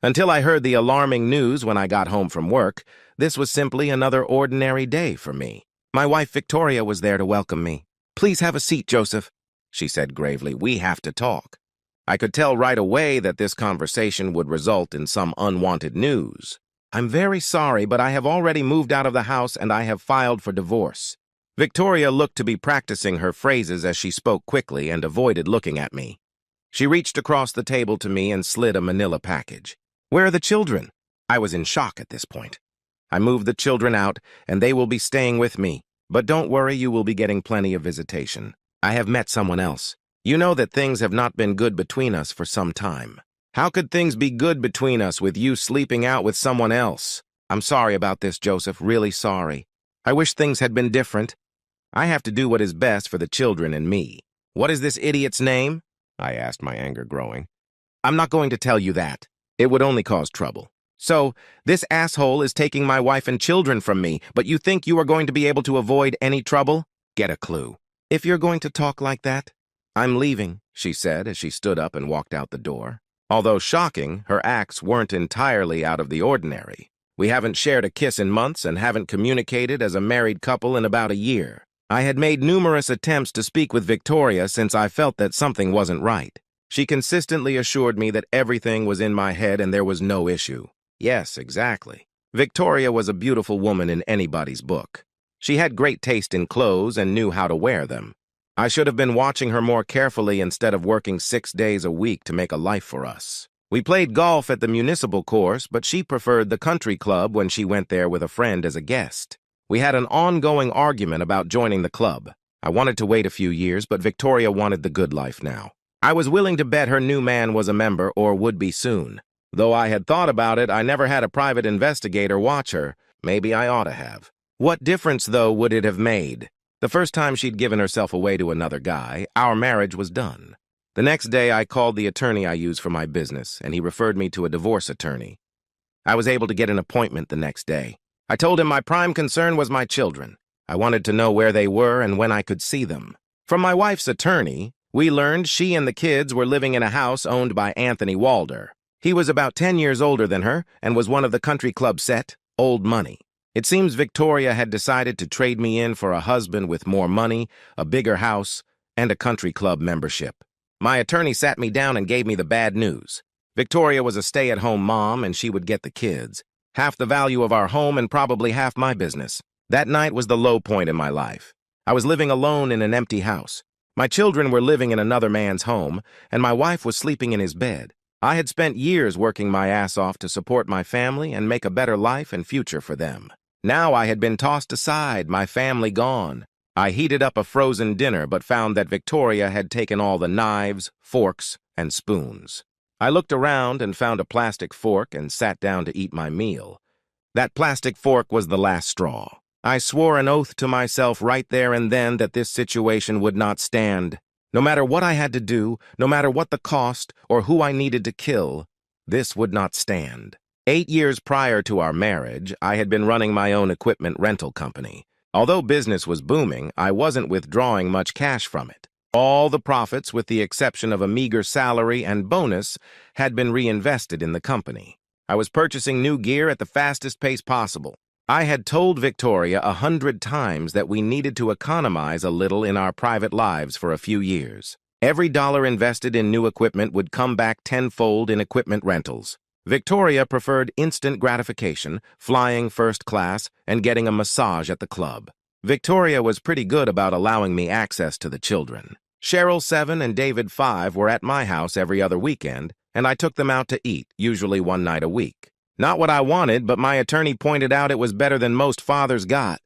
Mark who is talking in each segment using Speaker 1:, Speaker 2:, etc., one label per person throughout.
Speaker 1: Until I heard the alarming news when I got home from work, this was simply another ordinary day for me. My wife Victoria was there to welcome me. "Please have a seat, Joseph," she said gravely. "We have to talk." I could tell right away that this conversation would result in some unwanted news. "I'm very sorry, but I have already moved out of the house and I have filed for divorce." Victoria looked to be practicing her phrases as she spoke quickly and avoided looking at me. She reached across the table to me and slid a manila package. "Where are the children?" I was in shock at this point. "I moved the children out, and they will be staying with me. But don't worry, you will be getting plenty of visitation. I have met someone else. You know that things have not been good between us for some time." "How could things be good between us with you sleeping out with someone else?" "I'm sorry about this, Joseph, really sorry. I wish things had been different. I have to do what is best for the children and me." "What is this idiot's name?" I asked, my anger growing. "I'm not going to tell you that. It would only cause trouble. So, this asshole is taking my wife and children from me, but you think you are going to be able to avoid any trouble? Get a clue. If you're going to talk like that, I'm leaving," she said as she stood up and walked out the door. Although shocking, her acts weren't entirely out of the ordinary. We haven't shared a kiss in months and haven't communicated as a married couple in about a year. I had made numerous attempts to speak with Victoria since I felt that something wasn't right. She consistently assured me that everything was in my head and there was no issue. Yes, exactly. Victoria was a beautiful woman in anybody's book. She had great taste in clothes and knew how to wear them. I should have been watching her more carefully instead of working 6 days a week to make a life for us. We played golf at the municipal course, but she preferred the country club when she went there with a friend as a guest. We had an ongoing argument about joining the club. I wanted to wait a few years, but Victoria wanted the good life now. I was willing to bet her new man was a member or would be soon. Though I had thought about it, I never had a private investigator watch her. Maybe I ought to have. What difference, though, would it have made? The first time she'd given herself away to another guy, our marriage was done. The next day, I called the attorney I use for my business, and he referred me to a divorce attorney. I was able to get an appointment the next day. I told him my prime concern was my children. I wanted to know where they were and when I could see them. From my wife's attorney, we learned she and the kids were living in a house owned by Anthony Walder. He was about 10 years older than her and was one of the country club set, Old Money. It seems Victoria had decided to trade me in for a husband with more money, a bigger house, and a country club membership. My attorney sat me down and gave me the bad news. Victoria was a stay-at-home mom and she would get the kids. Half the value of our home and probably half my business. That night was the low point in my life. I was living alone in an empty house. My children were living in another man's home, and my wife was sleeping in his bed. I had spent years working my ass off to support my family and make a better life and future for them. Now I had been tossed aside, my family gone. I heated up a frozen dinner but found that Victoria had taken all the knives, forks, and spoons. I looked around and found a plastic fork and sat down to eat my meal. That plastic fork was the last straw. I swore an oath to myself right there and then that this situation would not stand. No matter what I had to do, no matter what the cost or who I needed to kill, this would not stand. 8 years prior to our marriage, I had been running my own equipment rental company. Although business was booming, I wasn't withdrawing much cash from it. All the profits, with the exception of a meager salary and bonus, had been reinvested in the company. I was purchasing new gear at the fastest pace possible. I had told Victoria 100 times that we needed to economize a little in our private lives for a few years. Every dollar invested in new equipment would come back tenfold in equipment rentals. Victoria preferred instant gratification, flying first class, and getting a massage at the club. Victoria was pretty good about allowing me access to the children. Cheryl, 7, and David, 5, were at my house every other weekend, and I took them out to eat, usually one night a week. Not what I wanted, but my attorney pointed out it was better than most fathers got.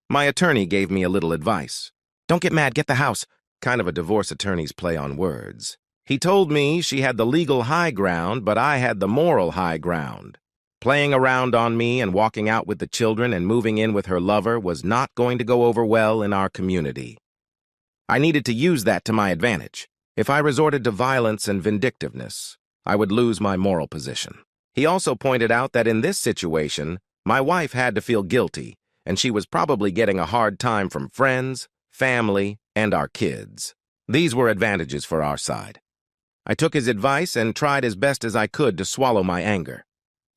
Speaker 1: My attorney gave me a little advice. "Don't get mad, get the house." Kind of a divorce attorney's play on words. He told me she had the legal high ground, but I had the moral high ground. Playing around on me and walking out with the children and moving in with her lover was not going to go over well in our community. I needed to use that to my advantage. If I resorted to violence and vindictiveness, I would lose my moral position. He also pointed out that in this situation, my wife had to feel guilty, and she was probably getting a hard time from friends, family, and our kids. These were advantages for our side. I took his advice and tried as best as I could to swallow my anger.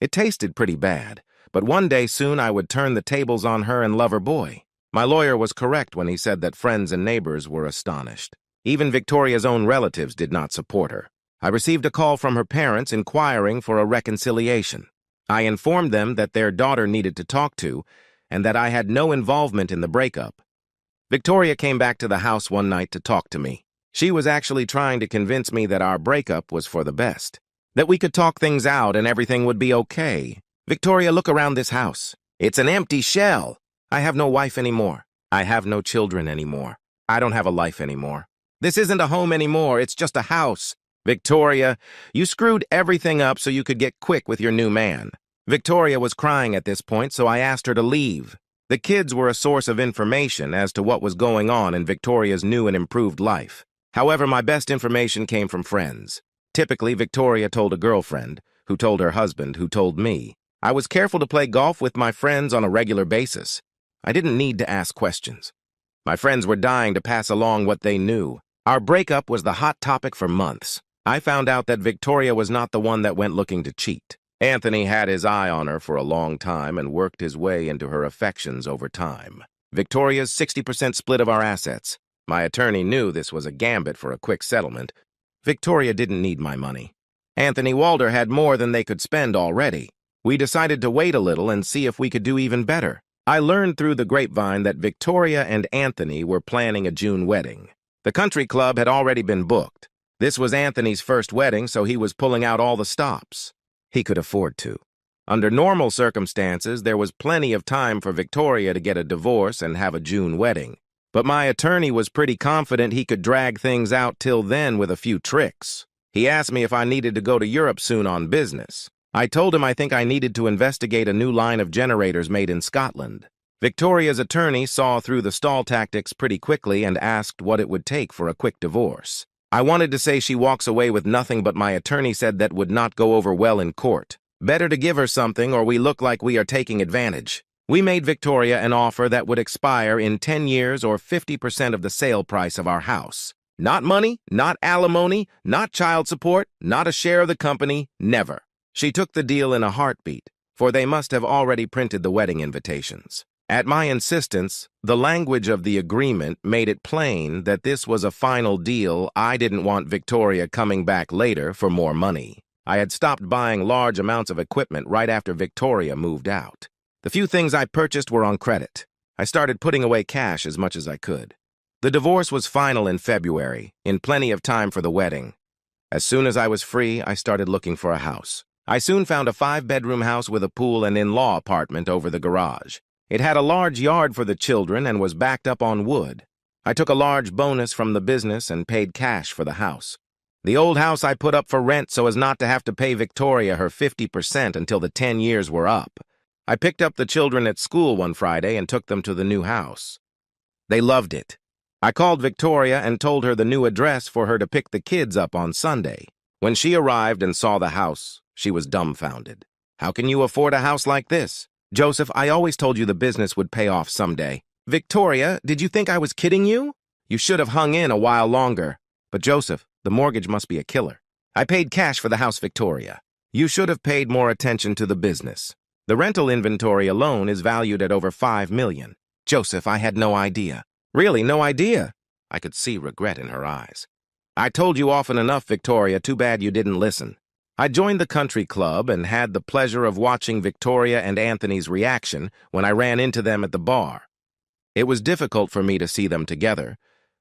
Speaker 1: It tasted pretty bad, but one day soon I would turn the tables on her and love her boy. My lawyer was correct when he said that friends and neighbors were astonished. Even Victoria's own relatives did not support her. I received a call from her parents inquiring for a reconciliation. I informed them that their daughter needed to talk to and that I had no involvement in the breakup. Victoria came back to the house one night to talk to me. She was actually trying to convince me that our breakup was for the best, that we could talk things out and everything would be okay. Victoria, look around this house. It's an empty shell. I have no wife anymore. I have no children anymore. I don't have a life anymore. This isn't a home anymore. It's just a house. Victoria, you screwed everything up so you could get quick with your new man. Victoria was crying at this point, so I asked her to leave. The kids were a source of information as to what was going on in Victoria's new and improved life. However, my best information came from friends. Typically, Victoria told a girlfriend, who told her husband, who told me. I was careful to play golf with my friends on a regular basis. I didn't need to ask questions. My friends were dying to pass along what they knew. Our breakup was the hot topic for months. I found out that Victoria was not the one that went looking to cheat. Anthony had his eye on her for a long time and worked his way into her affections over time. Victoria's 60% split of our assets. My attorney knew this was a gambit for a quick settlement. Victoria didn't need my money. Anthony Walder had more than they could spend already. We decided to wait a little and see if we could do even better. I learned through the grapevine that Victoria and Anthony were planning a June wedding. The country club had already been booked. This was Anthony's first wedding, so he was pulling out all the stops. He could afford to. Under normal circumstances, there was plenty of time for Victoria to get a divorce and have a June wedding. But my attorney was pretty confident he could drag things out till then with a few tricks. He asked me if I needed to go to Europe soon on business. I told him I think I needed to investigate a new line of generators made in Scotland. Victoria's attorney saw through the stall tactics pretty quickly and asked what it would take for a quick divorce. I wanted to say she walks away with nothing, but my attorney said that would not go over well in court. Better to give her something or we look like we are taking advantage. We made Victoria an offer that would expire in 10 years or 50% of the sale price of our house. Not money, not alimony, not child support, not a share of the company, never. She took the deal in a heartbeat, for they must have already printed the wedding invitations. At my insistence, the language of the agreement made it plain that this was a final deal. I didn't want Victoria coming back later for more money. I had stopped buying large amounts of equipment right after Victoria moved out. The few things I purchased were on credit. I started putting away cash as much as I could. The divorce was final in February, in plenty of time for the wedding. As soon as I was free, I started looking for a house. I soon found a 5-bedroom house with a pool and in-law apartment over the garage. It had a large yard for the children and was backed up on wood. I took a large bonus from the business and paid cash for the house. The old house I put up for rent so as not to have to pay Victoria her 50% until the 10 years were up. I picked up the children at school one Friday and took them to the new house. They loved it. I called Victoria and told her the new address for her to pick the kids up on Sunday. When she arrived and saw the house, she was dumbfounded. How can you afford a house like this? Joseph, I always told you the business would pay off someday. Victoria, did you think I was kidding you? You should have hung in a while longer. But Joseph, the mortgage must be a killer. I paid cash for the house, Victoria. You should have paid more attention to the business. The rental inventory alone is valued at over $5 million. Joseph, I had no idea. Really, no idea? I could see regret in her eyes. I told you often enough, Victoria. Too bad you didn't listen. I joined the country club and had the pleasure of watching Victoria and Anthony's reaction when I ran into them at the bar. It was difficult for me to see them together,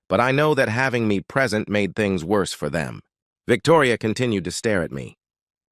Speaker 1: but I know that having me present made things worse for them. Victoria continued to stare at me.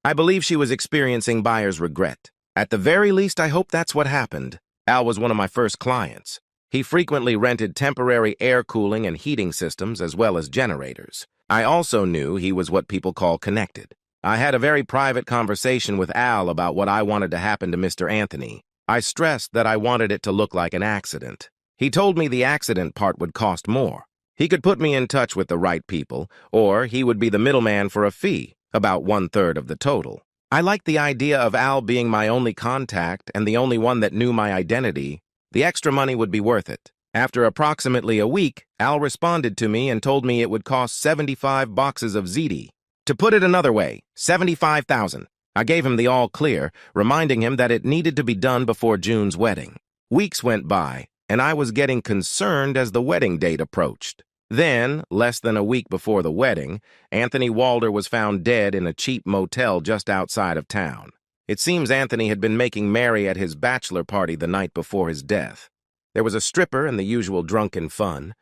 Speaker 1: I believe she was experiencing buyer's regret. At the very least, I hope that's what happened. Al was one of my first clients. He frequently rented temporary air cooling and heating systems as well as generators. I also knew he was what people call connected. I had a very private conversation with Al about what I wanted to happen to Mr. Anthony. I stressed that I wanted it to look like an accident. He told me the accident part would cost more. He could put me in touch with the right people, or he would be the middleman for a fee, about 1/3 of the total. I liked the idea of Al being my only contact and the only one that knew my identity. The extra money would be worth it. After approximately a week, Al responded to me and told me it would cost 75 boxes of ZD. To put it another way, 75,000. I gave him the all clear, reminding him that it needed to be done before June's wedding. Weeks went by, and I was getting concerned as the wedding date approached. Then, less than a week before the wedding, Anthony Walder was found dead in a cheap motel just outside of town. It seems Anthony had been making merry at his bachelor party the night before his death. There was a stripper and the usual drunken fun.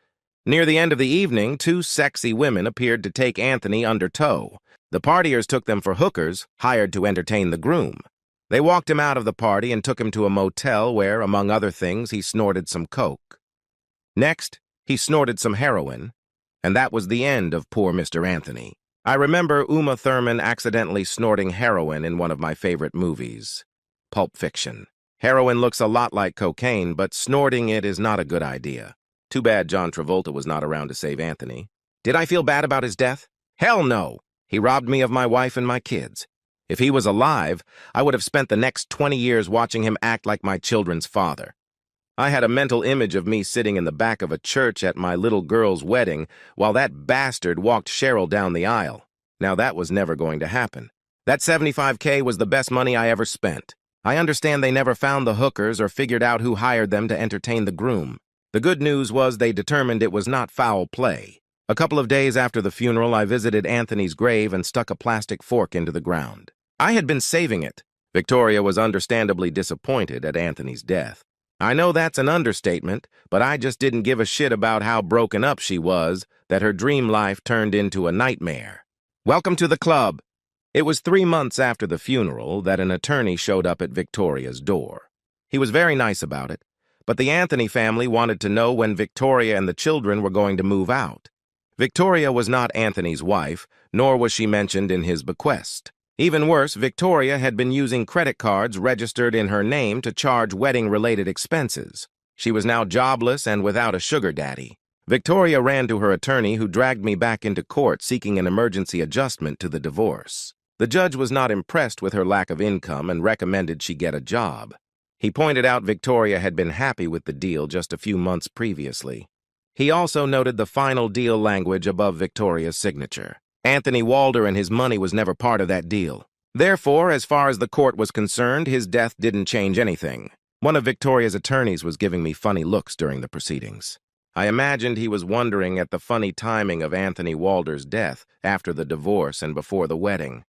Speaker 1: Near the end of the evening, two sexy women appeared to take Anthony under tow. The partiers took them for hookers, hired to entertain the groom. They walked him out of the party and took him to a motel where, among other things, he snorted some coke. Next, he snorted some heroin, and that was the end of poor Mr. Anthony. I remember Uma Thurman accidentally snorting heroin in one of my favorite movies, Pulp Fiction. Heroin looks a lot like cocaine, but snorting it is not a good idea. Too bad John Travolta was not around to save Anthony. Did I feel bad about his death? Hell no! He robbed me of my wife and my kids. If he was alive, I would have spent the next 20 years watching him act like my children's father. I had a mental image of me sitting in the back of a church at my little girl's wedding while that bastard walked Cheryl down the aisle. Now that was never going to happen. That $75K was the best money I ever spent. I understand they never found the hookers or figured out who hired them to entertain the groom. The good news was they determined it was not foul play. A couple of days after the funeral, I visited Anthony's grave and stuck a plastic fork into the ground. I had been saving it. Victoria was understandably disappointed at Anthony's death. I know that's an understatement, but I just didn't give a shit about how broken up she was, that her dream life turned into a nightmare. Welcome to the club. It was 3 months after the funeral that an attorney showed up at Victoria's door. He was very nice about it, but the Anthony family wanted to know when Victoria and the children were going to move out. Victoria was not Anthony's wife, nor was she mentioned in his bequest. Even worse, Victoria had been using credit cards registered in her name to charge wedding-related expenses. She was now jobless and without a sugar daddy. Victoria ran to her attorney, who dragged me back into court seeking an emergency adjustment to the divorce. The judge was not impressed with her lack of income and recommended she get a job. He pointed out Victoria had been happy with the deal just a few months previously. He also noted the final deal language above Victoria's signature. Anthony Walder and his money was never part of that deal. Therefore, as far as the court was concerned, his death didn't change anything. One of Victoria's attorneys was giving me funny looks during the proceedings. I imagined he was wondering at the funny timing of Anthony Walder's death after the divorce and before the wedding.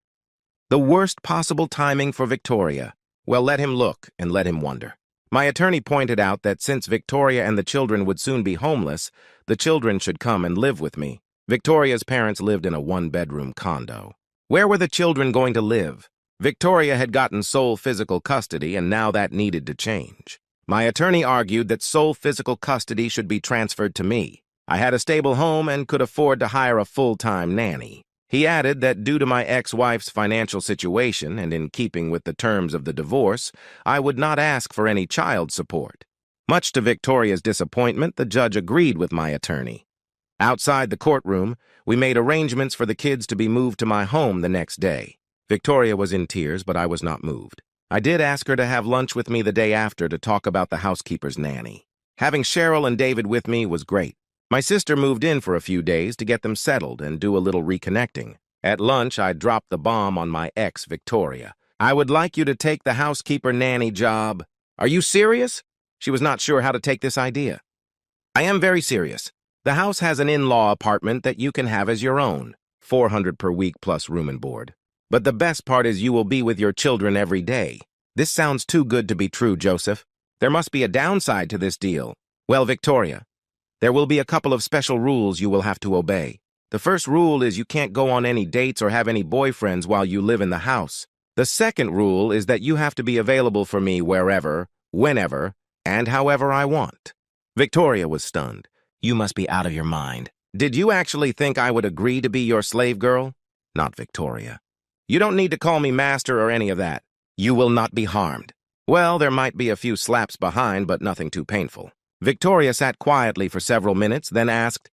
Speaker 1: The worst possible timing for Victoria. Well, let him look and let him wonder. My attorney pointed out that since Victoria and the children would soon be homeless, the children should come and live with me. Victoria's parents lived in a one-bedroom condo. Where were the children going to live? Victoria had gotten sole physical custody, and now that needed to change. My attorney argued that sole physical custody should be transferred to me. I had a stable home and could afford to hire a full-time nanny. He added that due to my ex-wife's financial situation and in keeping with the terms of the divorce, I would not ask for any child support. Much to Victoria's disappointment, the judge agreed with my attorney. Outside the courtroom, we made arrangements for the kids to be moved to my home the next day. Victoria was in tears, but I was not moved. I did ask her to have lunch with me the day after to talk about the housekeeper's nanny. Having Cheryl and David with me was great. My sister moved in for a few days to get them settled and do a little reconnecting. At lunch, I dropped the bomb on my ex, Victoria. I would like you to take the housekeeper nanny job. Are you serious? She was not sure how to take this idea. I am very serious. The house has an in-law apartment that you can have as your own, $400 per week plus room and board. But the best part is you will be with your children every day. This sounds too good to be true, Joseph. There must be a downside to this deal. Well, Victoria, there will be a couple of special rules you will have to obey. The first rule is you can't go on any dates or have any boyfriends while you live in the house. The second rule is that you have to be available for me wherever, whenever, and however I want. Victoria was stunned. You must be out of your mind. Did you actually think I would agree to be your slave girl? Not Victoria. You don't need to call me master or any of that. You will not be harmed. Well, there might be a few slaps behind, but nothing too painful. Victoria sat quietly for several minutes, then asked,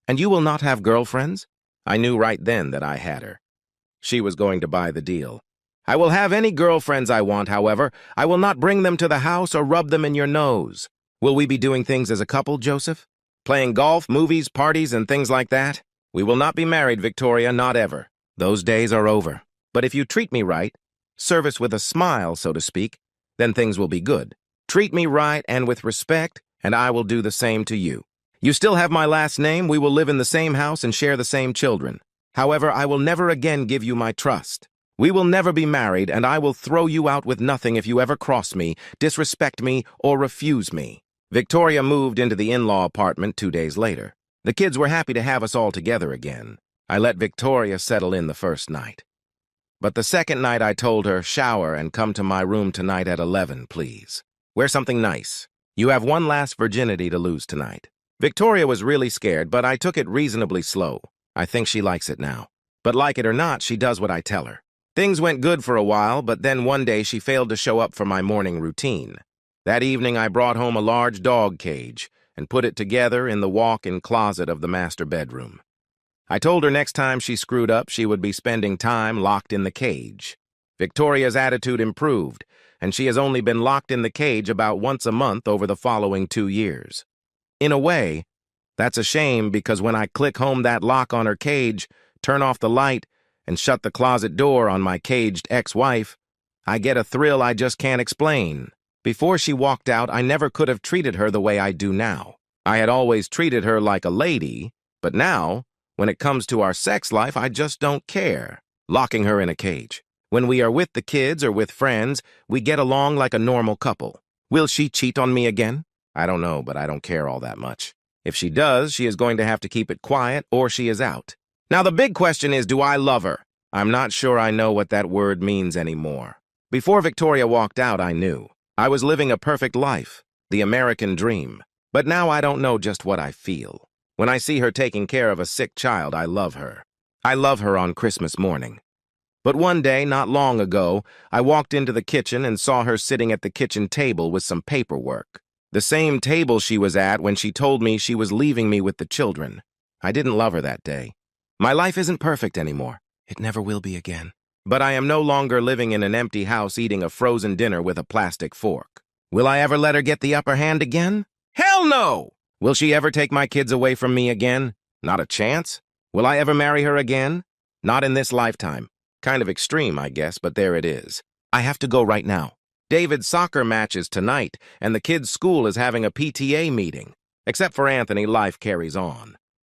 Speaker 1: "And you will not have girlfriends?" I knew right then that I had her. She was going to buy the deal. I will have any girlfriends I want, however. I will not bring them to the house or rub them in your nose. Will we be doing things as a couple, Joseph? Playing golf, movies, parties, and things like that? We will not be married, Victoria, not ever. Those days are over. But if you treat me right, Service with a smile, so to speak. Then things will be good. Treat me right and with respect, and I will do the same to you. You still have my last name, we will live in the same house and share the same children. However, I will never again give you my trust. We will never be married, and I will throw you out with nothing if you ever cross me, disrespect me, or refuse me. Victoria moved into the in-law apartment 2 days later. The kids were happy to have us all together again. I let Victoria settle in the first night. But the second night I told her, shower and come to my room tonight at 11, please. Wear something nice. You have one last virginity to lose tonight. Victoria was really scared, but I took it reasonably slow. I think she likes it now. But like it or not, she does what I tell her. Things went good for a while, but then one day she failed to show up for my morning routine. That evening I brought home a large dog cage and put it together in the walk-in closet of the master bedroom. I told her next time she screwed up, she would be spending time locked in the cage. Victoria's attitude improved, and she has only been locked in the cage about once a month over the following 2 years. In a way, that's a shame because when I click home that lock on her cage, turn off the light, and shut the closet door on my caged ex-wife, I get a thrill I just can't explain. Before she walked out, I never could have treated her the way I do now. I had always treated her like a lady, but now, when it comes to our sex life, I just don't care. Locking her in a cage. When we are with the kids or with friends, we get along like a normal couple. Will she cheat on me again? I don't know, but I don't care all that much. If she does, she is going to have to keep it quiet or she is out. Now the big question is, do I love her? I'm not sure I know what that word means anymore. Before Victoria walked out, I knew. I was living a perfect life, the American dream. But now I don't know just what I feel. When I see her taking care of a sick child, I love her. I love her on Christmas morning. But one day, not long ago, I walked into the kitchen and saw her sitting at the kitchen table with some paperwork. The same table she was at when she told me she was leaving me with the children. I didn't love her that day. My life isn't perfect anymore. It never will be again. But I am no longer living in an empty house eating a frozen dinner with a plastic fork. Will I ever let her get the upper hand again? Hell no! Will she ever take my kids away from me again? Not a chance. Will I ever marry her again? Not in this lifetime. Kind of extreme, I guess, but there it is. I have to go right now. David's soccer match is tonight, and the kids' school is having a PTA meeting. Except for Anthony, life carries on.